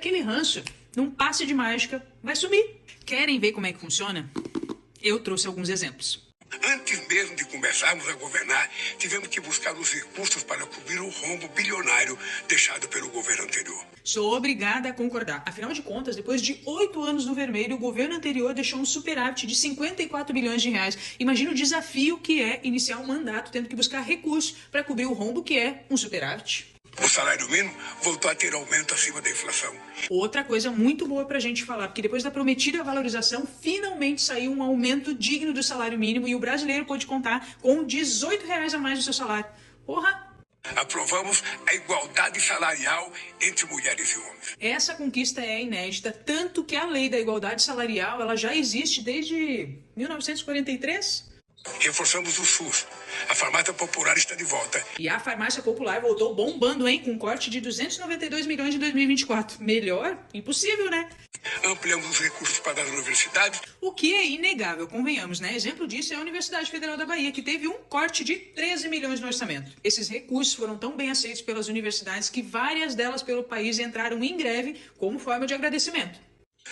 aquele ranço, num passe de mágica, vai sumir. Querem ver como é que funciona? Eu trouxe alguns exemplos. Antes mesmo de começarmos a governar, tivemos que buscar os recursos para cobrir o rombo bilionário deixado pelo governo anterior. Sou obrigada a concordar. Afinal de contas, depois de 8 anos no vermelho, o governo anterior deixou um superávit de 54 bilhões de reais. Imagina o desafio que é iniciar um mandato tendo que buscar recursos para cobrir o rombo que é um superávit. O salário mínimo voltou a ter aumento acima da inflação. Outra coisa muito boa pra gente falar, porque depois da prometida valorização, finalmente saiu um aumento digno do salário mínimo e o brasileiro pôde contar com R$18 a mais do seu salário. Porra! Aprovamos a igualdade salarial entre mulheres e homens. Essa conquista é inédita, tanto que a lei da igualdade salarial ela já existe desde 1943. Reforçamos o SUS. A farmácia popular está de volta. E a farmácia popular voltou bombando, hein? Com um corte de 292 milhões em 2024. Melhor? Impossível, né? Ampliamos os recursos para as universidades. O que é inegável, convenhamos, né? Exemplo disso é a Universidade Federal da Bahia, que teve um corte de 13 milhões no orçamento. Esses recursos foram tão bem aceitos pelas universidades que várias delas pelo país entraram em greve como forma de agradecimento.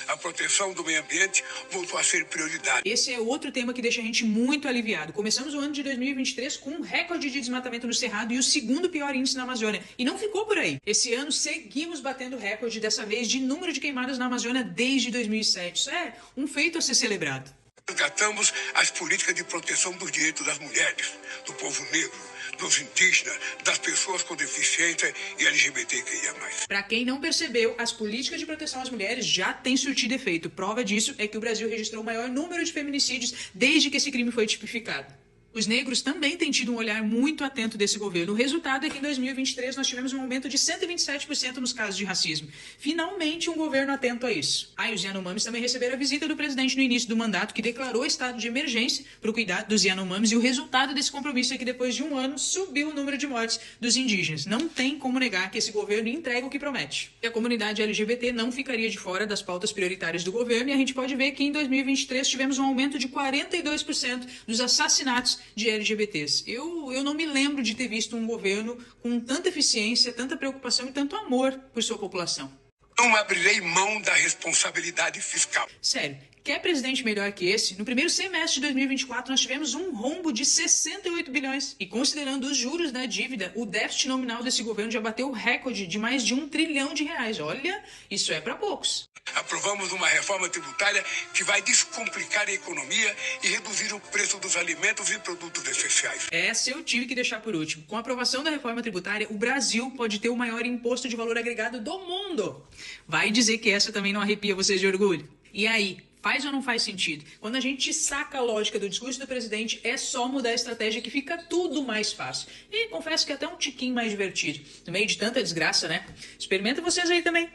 A proteção do meio ambiente voltou a ser prioridade. Esse é outro tema que deixa a gente muito aliviado. Começamos o ano de 2023 com um recorde de desmatamento no Cerrado e o segundo pior índice na Amazônia. E não ficou por aí. Esse ano seguimos batendo recorde, dessa vez de número de queimadas na Amazônia desde 2007. Isso é um feito a ser celebrado. Resgatamos as políticas de proteção dos direitos das mulheres, do povo negro, dos indígenas, das pessoas com deficiência e LGBTQIA+. Para quem não percebeu, as políticas de proteção às mulheres já têm surtido efeito. Prova disso é que o Brasil registrou o maior número de feminicídios desde que esse crime foi tipificado. Os negros também têm tido um olhar muito atento desse governo. O resultado é que em 2023 nós tivemos um aumento de 127% nos casos de racismo. Finalmente um governo atento a isso. Os Yanomamis também receberam a visita do presidente no início do mandato, que declarou estado de emergência para o cuidado dos Yanomamis, e o resultado desse compromisso é que depois de um ano subiu o número de mortes dos indígenas. Não tem como negar que esse governo entrega o que promete. E a comunidade LGBT não ficaria de fora das pautas prioritárias do governo, e a gente pode ver que em 2023 tivemos um aumento de 42% dos assassinatos de LGBTs. Eu não me lembro de ter visto um governo com tanta eficiência, tanta preocupação e tanto amor por sua população. Não abrirei mão da responsabilidade fiscal. Sério, quer presidente melhor que esse? No primeiro semestre de 2024 nós tivemos um rombo de 68 bilhões. E considerando os juros da dívida, o déficit nominal desse governo já bateu o recorde de mais de R$1 trilhão. Olha, isso é para poucos. Aprovamos uma reforma tributária que vai descomplicar a economia e reduzir o preço dos alimentos e produtos essenciais. Essa eu tive que deixar por último. Com a aprovação da reforma tributária, o Brasil pode ter o maior imposto de valor agregado do mundo. Vai dizer que essa também não arrepia vocês de orgulho? E aí, faz ou não faz sentido? Quando a gente saca a lógica do discurso do presidente, é só mudar a estratégia que fica tudo mais fácil. E confesso que até um tiquinho mais divertido. No meio de tanta desgraça, né? Experimenta vocês aí também.